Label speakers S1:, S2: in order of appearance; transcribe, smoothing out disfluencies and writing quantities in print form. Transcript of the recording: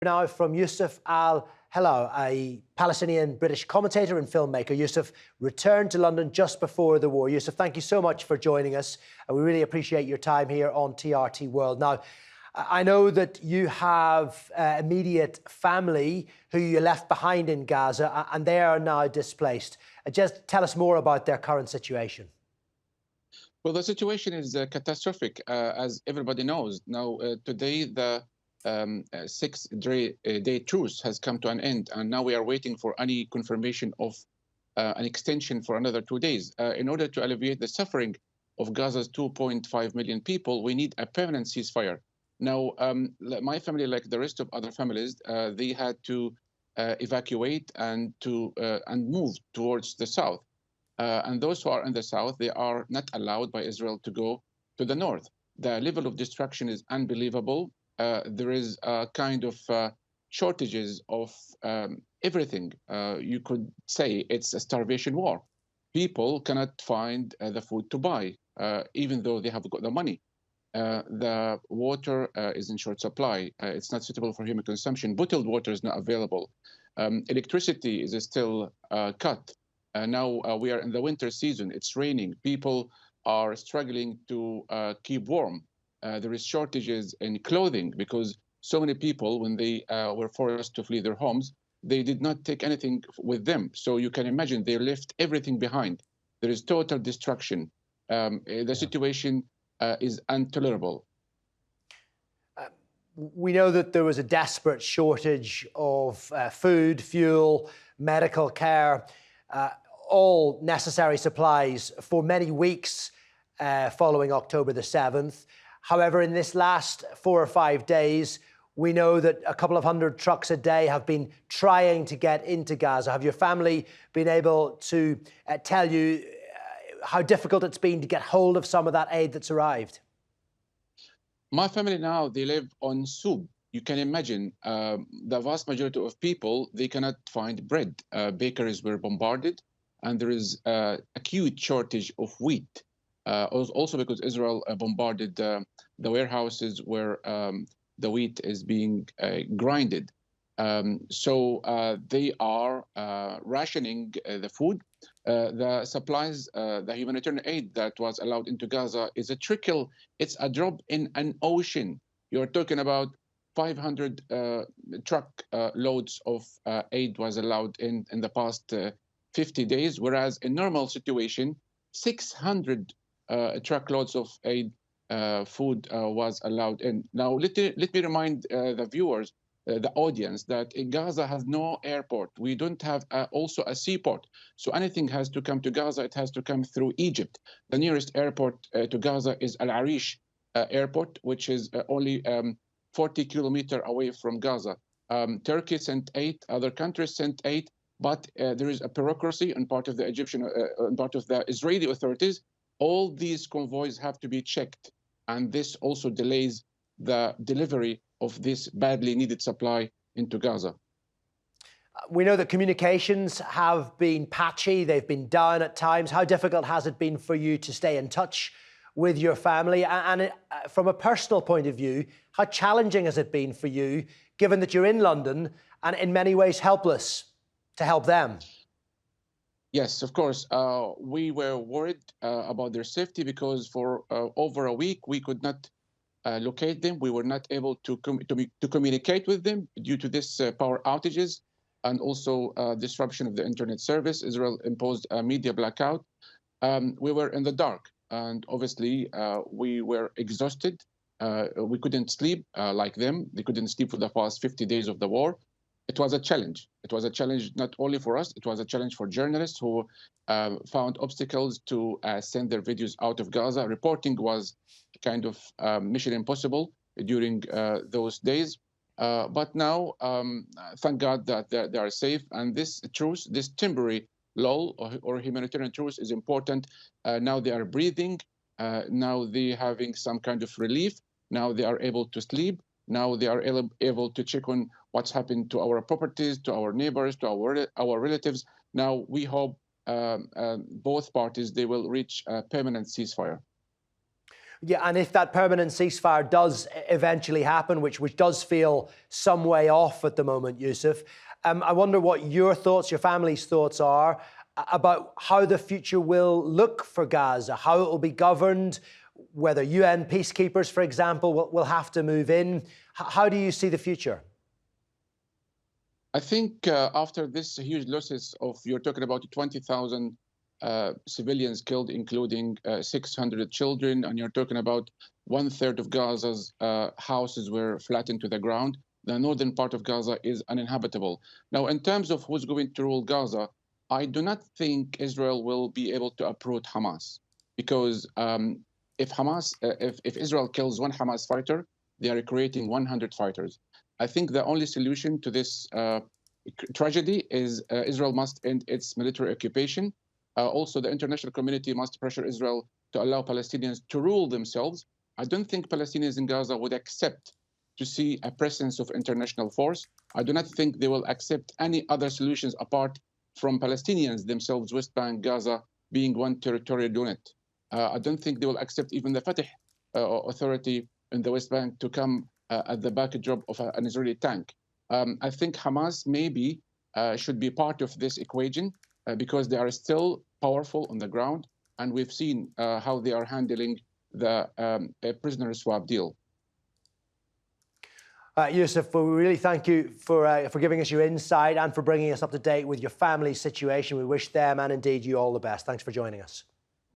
S1: Now from Yousef Al-Helou, a Palestinian-British commentator and filmmaker. Yousef returned to London just before the war. Yousef, thank you so much for joining us, and we really appreciate your time here on TRT World. Now, I know that you have immediate family who you left behind in Gaza, and they are now displaced. Just tell us more about their current situation.
S2: Well, the situation is catastrophic, as everybody knows. Now, today, the 6-day truce has come to an end, and now we are waiting for any confirmation of an extension for another 2 days. In order to alleviate the suffering of Gaza's 2.5 million people, we need a permanent ceasefire. Now, my family, like the rest of other families, they had to evacuate and move towards the south. And those who are in the south, they are not allowed by Israel to go to the north. The level of destruction is unbelievable. There is a kind of shortages of everything. You could say it's a starvation war. People cannot find the food to buy, even though they have got the money. The water is in short supply. It's not suitable for human consumption. Bottled water is not available. Electricity is still cut. Now we are in the winter season. It's raining. People are struggling to keep warm. There is shortages in clothing because so many people, when they were forced to flee their homes, they did not take anything with them. So you can imagine they left everything behind. There is total destruction. The situation is intolerable.
S1: We know that there was a desperate shortage of food, fuel, medical care, all necessary supplies for many weeks following October the 7th. However, in this last 4 or 5 days, we know that a couple of hundred trucks a day have been trying to get into Gaza. Have your family been able to tell you how difficult it's been to get hold of some of that aid that's arrived?
S2: My family now, they live on soup. You can imagine the vast majority of people, they cannot find bread. Bakeries were bombarded, and there is acute shortage of wheat. Also because Israel bombarded the warehouses where the wheat is being grinded. So they are rationing the food. The supplies, the humanitarian aid that was allowed into Gaza is a trickle. It's a drop in an ocean. You're talking about 500 truck loads of aid was allowed in the past 50 days, whereas in normal situation, 600 truckloads of aid food was allowed in. Now, let me remind the viewers, the audience, that in Gaza has no airport. We don't have also a seaport. So anything has to come to Gaza, it has to come through Egypt. The nearest airport to Gaza is Al Arish airport, which is only 40 kilometers away from Gaza. Turkey sent 8, other countries sent 8, but there is a bureaucracy on part of the Egyptian, on part of the Israeli authorities. All these convoys have to be checked, and this also delays the delivery of this badly needed supply into Gaza.
S1: We know that communications have been patchy, they've been down at times. How difficult has it been for you to stay in touch with your family? And from a personal point of view, how challenging has it been for you, given that you're in London and in many ways helpless to help them?
S2: Yes, of course. We were worried about their safety because for over a week, we could not locate them. We were not able to communicate with them due to this power outages and also disruption of the internet service. Israel imposed a media blackout. We were in the dark, and obviously we were exhausted. We couldn't sleep like them. They couldn't sleep for the past 50 days of the war. It was a challenge. It was a challenge not only for us, it was a challenge for journalists who found obstacles to send their videos out of Gaza. Reporting was kind of mission impossible during those days. But now, thank God that they are safe. And this truce, this temporary lull or humanitarian truce is important. Now they are breathing. Now they're having some kind of relief. Now they are able to sleep. Now they are able to check on what's happened to our properties, to our neighbors, to our relatives. Now we hope both parties, they will reach a permanent ceasefire.
S1: Yeah, and if that permanent ceasefire does eventually happen, which does feel some way off at the moment, Yousef, I wonder what your thoughts, your family's thoughts are about how the future will look for Gaza, how it will be governed, whether UN peacekeepers, for example, will have to move in. How do you see the future?
S2: I think after this huge losses of, you're talking about 20,000 civilians killed, including 600 children, and you're talking about 1/3 of Gaza's houses were flattened to the ground. The northern part of Gaza is uninhabitable. Now, in terms of who's going to rule Gaza, I do not think Israel will be able to uproot Hamas, because if Israel kills one Hamas fighter, they are creating 100 fighters. I think the only solution to this tragedy is Israel must end its military occupation. Also, the international community must pressure Israel to allow Palestinians to rule themselves. I don't think Palestinians in Gaza would accept to see a presence of international force. I do not think they will accept any other solutions apart from Palestinians themselves, West Bank, Gaza, being one territorial unit. I don't think they will accept even the Fatah authority in the West Bank to come at the backdrop of an Israeli tank. I think Hamas maybe should be part of this equation because they are still powerful on the ground, and we've seen how they are handling the prisoner swap deal.
S1: Yousef, we really thank you for giving us your insight and for bringing us up to date with your family's situation. We wish them and indeed you all the best. Thanks for joining us.